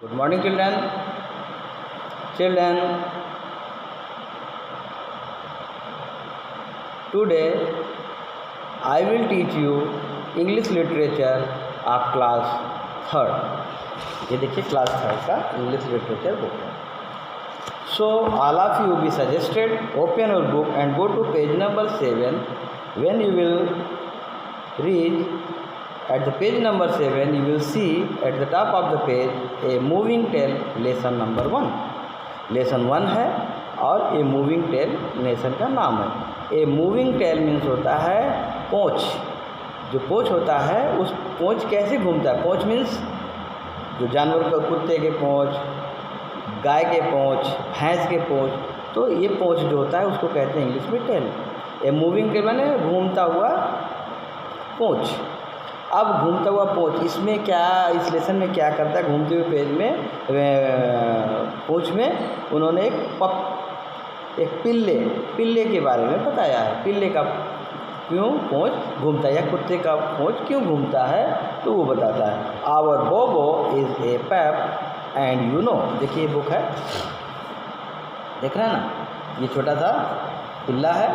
Good morning, children. Children, today I will teach you English literature of class third. ये देखिए class third का English literature book है. So all of you be suggested open your book and go to page number 7. When you will reach at the page number 7, you will see at the top of the page a moving tale lesson number 1. Lesson 1 है और a moving tell lesson का नाम है. A moving tell means होता है पोंछ. जो पोंछ होता है उस पोंछ कैसे घूमता है. पोंछ मीन्स जो जानवर का कुत्ते के पोंछ, गाय के पोंछ, भैंस के पोंछ, तो ये पोंछ जो होता है उसको कहते हैं इंग्लिश में टेल. ए मूविंग टेल माने घूमता हुआ पोंछ. अब घूमता हुआ पोंछ इसमें क्या, इस लेसन में क्या करता है. घूमते हुए पेज में पोंछ में उन्होंने एक पिल्ले के बारे में बताया है. पिल्ले का क्यों पोंछ घूमता है या कुत्ते का पोंछ क्यों घूमता है तो वो बताता है. Our Bobo is a pup and you know. देखिए ये बुक है, देख रहे हैं ना. ये छोटा सा पिल्ला है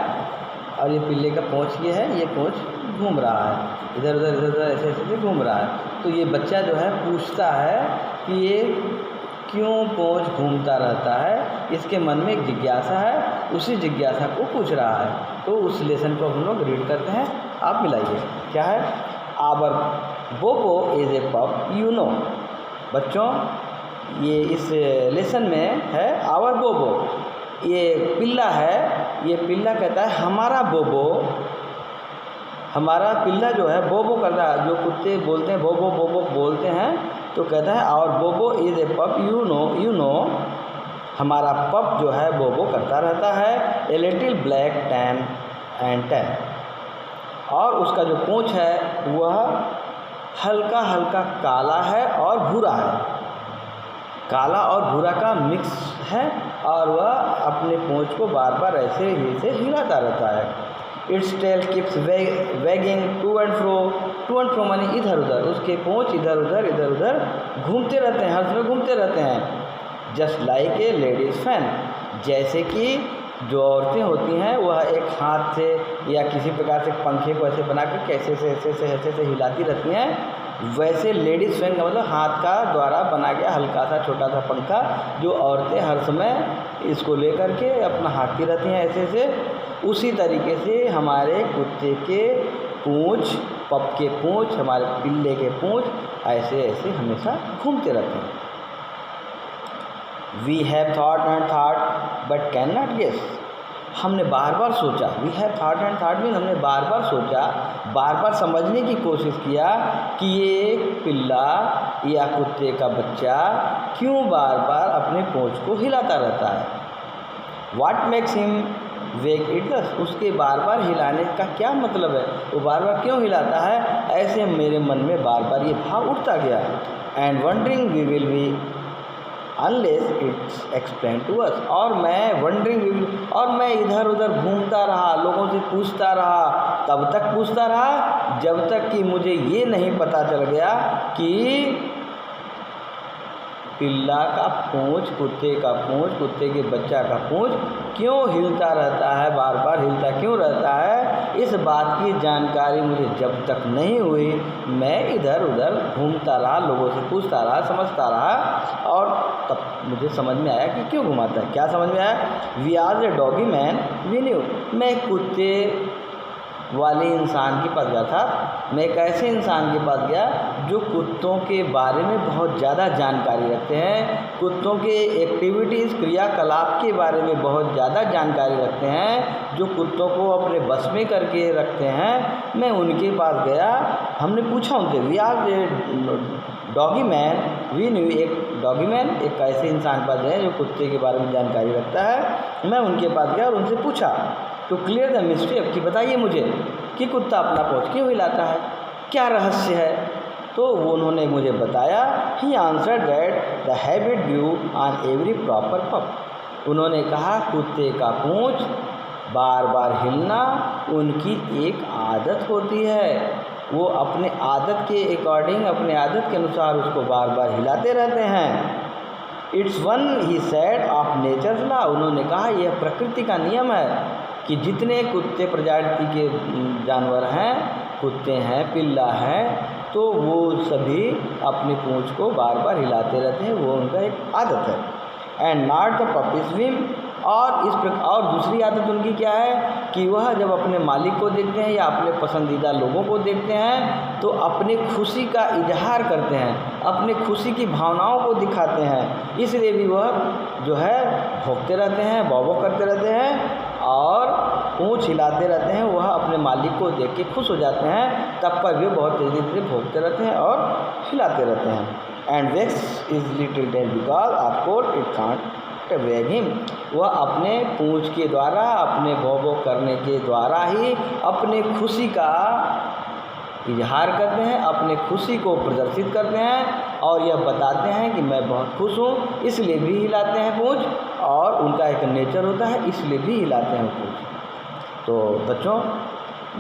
और ये पिल्ले का पोंछ ये है. ये पोंछ घूम रहा है इधर उधर ऐसे ऐसे घूम रहा है. तो ये बच्चा जो है पूछता है कि ये क्यों पोंछ घूमता रहता है. इसके मन में एक जिज्ञासा है, उसी जिज्ञासा को पूछ रहा है. तो उस लेसन को हम लोग रीड करते हैं. आप मिलाइए क्या है. आवर बोबो इज़ ए पप यू नो. बच्चों ये इस लेसन में है आवर बोबो. ये पिल्ला है, ये पिल्ला कहता है हमारा बोबो. हमारा पिल्ला जो है बोबो करता है. जो कुत्ते बोलते हैं बोबो बोबो बोलते हैं तो कहता है आवर बोबो इज़ ए पप यू नो. हमारा पप जो है बोबो करता रहता है. A little black tan and tan. और उसका जो पूँछ है वह हल्का हल्का काला है और भूरा है. काला और भूरा का मिक्स है और वह अपने पूँछ को बार बार ऐसे ही हिलाता रहता है. Its tail keeps wagging to and fro माने इधर उधर. उसके पूँछ इधर उधर घूमते रहते हैं, हर समय घूमते रहते हैं. Just like a ladies fan. जैसे कि जो औरतें होती हैं वह एक हाथ से या किसी प्रकार से पंखे को ऐसे बनाकर कैसे ऐसे हिलाती रहती हैं, वैसे लेडीज़ फैन का मतलब हाथ का द्वारा बना गया हल्का सा छोटा सा पंखा जो औरतें हर समय इसको लेकर के अपना हाँकती रहती हैं ऐसे. उसी तरीके से हमारे कुत्ते के पूँछ, पप के पूँछ, हमारे पिल्ले के पूँछ ऐसे हमेशा घूमते रहते हैं. We have thought and thought but can not guess. हमने बार बार सोचा. We have thought and thought mean हमने बार बार सोचा, बार बार समझने की कोशिश किया कि ये पिल्ला या कुत्ते का बच्चा क्यों बार बार अपने पूँछ को हिलाता रहता है. What makes him wake it दस. उसके बार बार हिलाने का क्या मतलब है, वो बार बार क्यों हिलाता है, ऐसे मेरे मन में बार बार ये भाव उठता गया. And wondering we will be unless it's explain to us. और मैं इधर उधर घूमता रहा, लोगों से पूछता रहा. तब तक पूछता रहा जब तक कि मुझे ये नहीं पता चल गया कि पिल्ला का पूँछ, कुत्ते का पूँछ, कुत्ते के बच्चा का पूँछ क्यों हिलता रहता है, बार बार हिलता क्यों रहता है. इस बात की जानकारी मुझे जब तक नहीं हुई मैं इधर उधर घूमता रहा, लोगों से पूछता रहा, समझता रहा और तब मुझे समझ में आया कि क्यों घुमाता है. क्या समझ में आया. We are a doggy man we knew. मैं कुत्ते वाले इंसान के पास गया था. मैं एक ऐसे इंसान के पास गया जो कुत्तों के बारे में बहुत ज़्यादा जानकारी रखते हैं, कुत्तों के एक्टिविटीज़ क्रियाकलाप के बारे में बहुत ज़्यादा जानकारी रखते हैं, जो कुत्तों को अपने बस में करके रखते हैं. मैं उनके पास गया, हमने पूछा उनसे. We are doggy man we knew. एक डॉगी मैन एक ऐसे इंसान पास गए जो कुत्ते के बारे में जानकारी रखता है. मैं उनके पास गया और उनसे पूछा टू क्लियर द मिस्ट्री. अब कि बताइए मुझे कि कुत्ता अपना पूँछ क्यों हिलाता है, क्या रहस्य है. तो वो उन्होंने मुझे बताया. He answered that the habit due on every proper पप. उन्होंने कहा कुत्ते का पूँछ बार बार हिलना उनकी एक आदत होती है. वो अपने आदत के अकॉर्डिंग, अपने आदत के अनुसार उसको बार बार हिलाते रहते हैं। It's one he said of nature's law, उन्होंने कहा यह प्रकृति का नियम है कि जितने कुत्ते प्रजाति के जानवर हैं, कुत्ते हैं, पिल्ला हैं, तो वो सभी अपनी पूंछ को बार बार हिलाते रहते हैं, वो उनका एक आदत है। And not the puppy swim, और दूसरी आदत उनकी क्या है कि वह जब अपने मालिक को देखते हैं या अपने पसंदीदा लोगों को देखते हैं तो अपने खुशी का इजहार करते हैं, अपने खुशी की भावनाओं को दिखाते हैं, इसलिए भी वह जो है भौंकते रहते हैं, बौं करते रहते हैं और पूँछ हिलाते रहते हैं। वह अपने मालिक को देख के खुश हो जाते हैं, तब पर वे बहुत तेज़ी से भौंकते रहते हैं और हिलाते रहते हैं। And wags is little tail because of course it can't wag him, वह अपने पूँछ के द्वारा, अपने भौं करने के द्वारा ही अपने खुशी का इजहार करते हैं, अपने खुशी को प्रदर्शित करते हैं और यह बताते हैं कि मैं बहुत खुश हूँ, इसलिए भी हिलाते हैं पूँछ, और उनका एक नेचर होता है इसलिए भी हिलाते हैं पूँछ। तो बच्चों,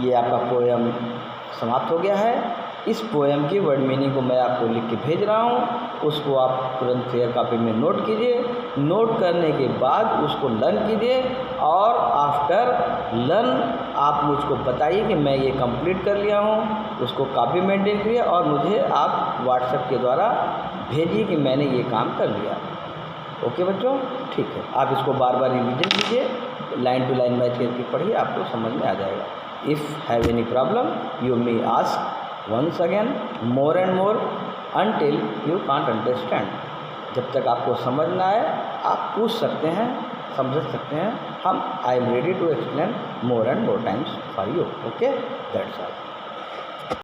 ये आपका पोएम समाप्त हो गया है। इस पोएम की वर्ड मीनिंग को मैं आपको लिख के भेज रहा हूँ, उसको आप तुरंत फेयर कॉपी में नोट कीजिए। नोट करने के बाद उसको लर्न कीजिए और आफ्टर लर्न आप मुझको बताइए कि मैं ये कंप्लीट कर लिया हूँ, उसको कॉपी मेंटेन करिए और मुझे आप व्हाट्सएप के द्वारा भेजिए कि मैंने ये काम कर लिया। ओके बच्चों, ठीक है। आप इसको बार बार रिवीजन कीजिए, लाइन टू लाइन मैच करके पढ़िए, आपको समझ में आ जाएगा। If have any problem you may ask once again more and more until you can't understand। जब तक आपको समझ ना आए आप पूछ सकते हैं, समझ सकते हैं। हम I am ready to explain more and more times for you। Okay, that's all.